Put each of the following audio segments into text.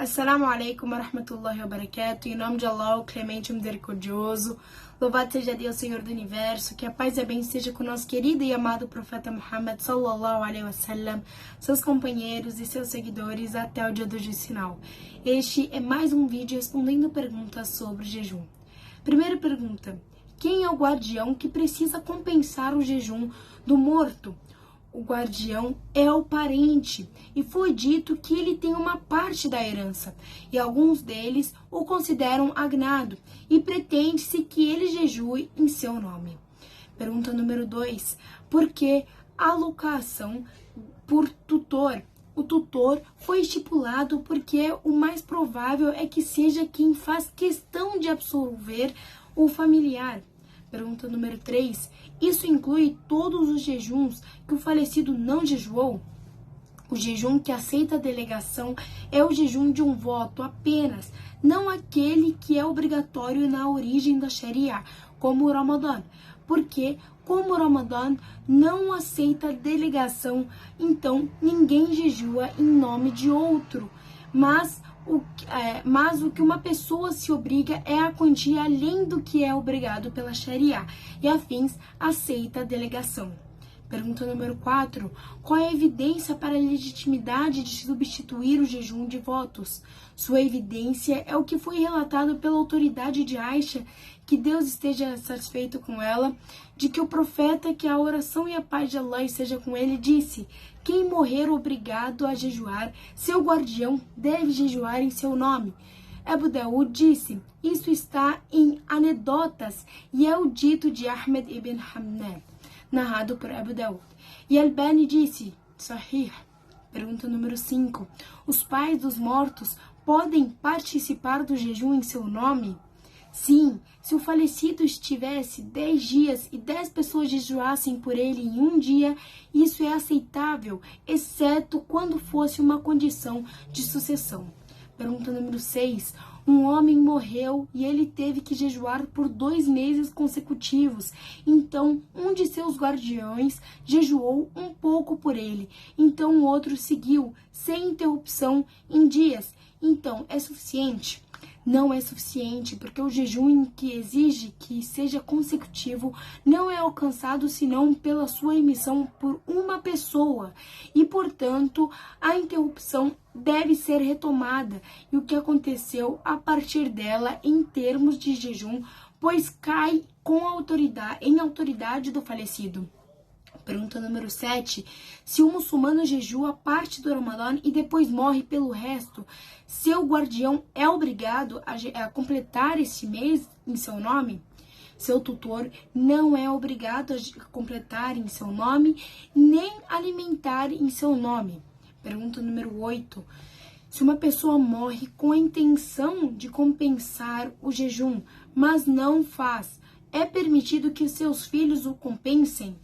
Assalamu alaikum wa rahmatullahi wa barakatuh. Em nome de Allah, o clemente e misericordioso. Louvado seja Deus, Senhor do Universo. Que a paz e a bem esteja com o nosso querido e amado profeta Muhammad sallallahu alaihi wasallam, seus companheiros e seus seguidores até o dia do juízo final. Este é mais um vídeo respondendo perguntas sobre o jejum. Primeira pergunta: quem é o guardião que precisa compensar o jejum do morto? O guardião é o parente, e foi dito que ele tem uma parte da herança, e alguns deles o consideram agnado, e pretende-se que ele jejue em seu nome. Pergunta número 2. Por que alocação por tutor? O tutor foi estipulado porque o mais provável é que seja quem faz questão de absolver o familiar. Pergunta número 3. Isso inclui todos os jejuns que o falecido não jejuou? O jejum que aceita a delegação é o jejum de um voto apenas, não aquele que é obrigatório na origem da Sharia, como o Ramadã. Porque, como o Ramadã não aceita delegação, então ninguém jejua em nome de outro. Mas o que uma pessoa se obriga é a quantia além do que é obrigado pela Sharia, e afins aceita a delegação. Pergunta número 4. Qual é a evidência para a legitimidade de substituir o jejum de votos? Sua evidência é o que foi relatado pela autoridade de Aisha, que Deus esteja satisfeito com ela, de que o profeta, que a oração e a paz de Allah esteja com ele, disse: quem morrer obrigado a jejuar, seu guardião deve jejuar em seu nome. Abu Daud disse: isso está em Anedotas e é o dito de Ahmed ibn Hanbal, narrado por Abu Daud. E Albani disse: Sahih. Pergunta número 5. Os pais dos mortos podem participar do jejum em seu nome? Sim, se o falecido estivesse 10 dias e 10 pessoas jejuassem por ele em um dia, isso é aceitável, exceto quando fosse uma condição de sucessão. Pergunta número 6. Um homem morreu e ele teve que jejuar por 2 meses consecutivos. Então, um de seus guardiões jejuou um pouco por ele. Então, o outro seguiu, sem interrupção, em dias. Então, é suficiente? Não é suficiente, porque o jejum que exige que seja consecutivo não é alcançado senão pela sua emissão por uma pessoa, e, portanto, a interrupção deve ser retomada, e o que aconteceu a partir dela em termos de jejum, pois cai em autoridade do falecido. Pergunta número 7. Se o muçulmano jejua parte do Ramadã e depois morre pelo resto, seu guardião é obrigado a completar este mês em seu nome? Seu tutor não é obrigado a completar em seu nome, nem alimentar em seu nome. Pergunta número 8. Se uma pessoa morre com a intenção de compensar o jejum, mas não faz, é permitido que seus filhos o compensem?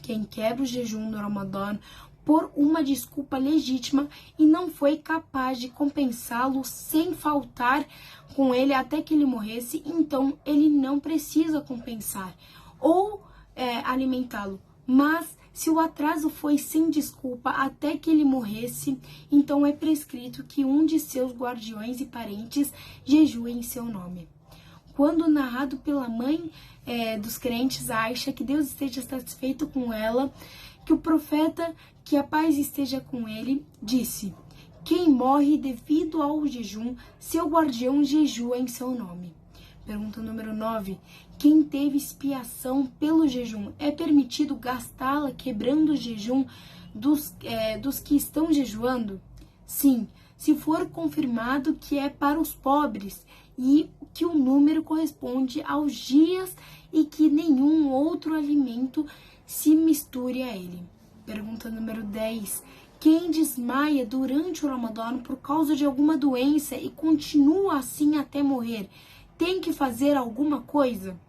Quem quebra o jejum no Ramadã por uma desculpa legítima e não foi capaz de compensá-lo sem faltar com ele até que ele morresse, então ele não precisa compensar ou alimentá-lo. Mas se o atraso foi sem desculpa até que ele morresse, então é prescrito que um de seus guardiões e parentes jejue em seu nome. Quando narrado pela mãe dos crentes, Aisha, que Deus esteja satisfeito com ela, que o profeta, que a paz esteja com ele, disse: quem morre devido ao jejum, seu guardião jejua em seu nome. Pergunta número 9. Quem teve expiação pelo jejum, é permitido gastá-la quebrando o jejum dos que estão jejuando? Sim, se for confirmado que é para os pobres e que o número corresponde aos dias e que nenhum outro alimento se misture a ele. Pergunta número 10. Quem desmaia durante o Ramadã por causa de alguma doença e continua assim até morrer, tem que fazer alguma coisa?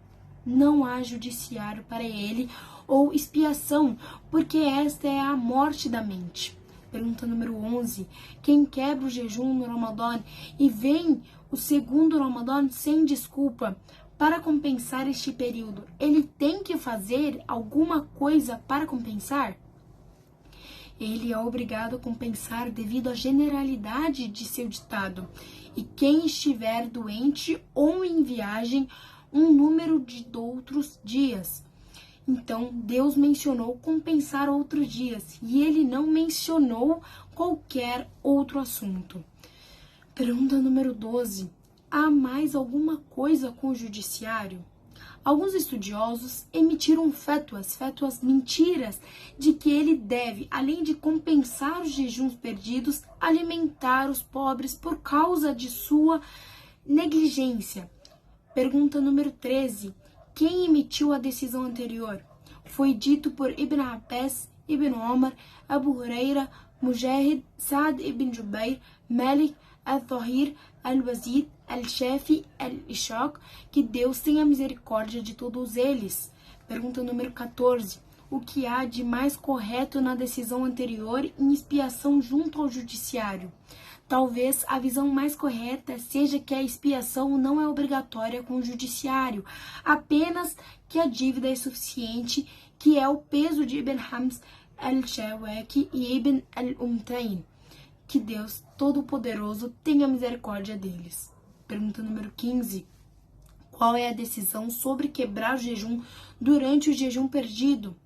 Não há judiciário para ele ou expiação, porque esta é a morte da mente. Pergunta número 11. Quem quebra o jejum no Ramadã e vem o segundo Ramadã sem desculpa para compensar este período, ele tem que fazer alguma coisa para compensar? Ele é obrigado a compensar devido à generalidade de seu ditado. E quem estiver doente ou em viagem, um número de outros dias. Então, Deus mencionou compensar outros dias e ele não mencionou qualquer outro assunto. Pergunta número 12. Há mais alguma coisa com o judiciário? Alguns estudiosos emitiram fatuas mentiras, de que ele deve, além de compensar os jejuns perdidos, alimentar os pobres por causa de sua negligência. Pergunta número 13. Quem emitiu a decisão anterior? Foi dito por Ibn Abbas, Ibn Omar, Abu Huraira, Mujahid, Saad ibn Jubair, Malik, Al-Tahir, Al-Wazid, Al-Shafi, Al-Ishaq, que Deus tenha misericórdia de todos eles. Pergunta número 14. O que há de mais correto na decisão anterior em expiação junto ao judiciário? Talvez a visão mais correta seja que a expiação não é obrigatória com o judiciário, apenas que a dívida é suficiente, que é o peso de Ibn Hams al-Shawaki e Ibn al-Umtain. Que Deus Todo-Poderoso tenha misericórdia deles. Pergunta número 15. Qual é a decisão sobre quebrar o jejum durante o jejum perdido?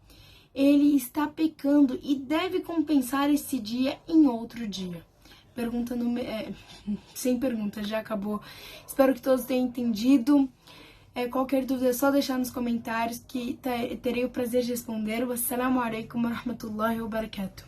Ele está pecando e deve compensar esse dia em outro dia. Pergunta número... sem pergunta, já acabou. Espero que todos tenham entendido. Qualquer dúvida é só deixar nos comentários que terei o prazer de responder. Wassalamu alaikum wa rahmatullahi wa barakatuh.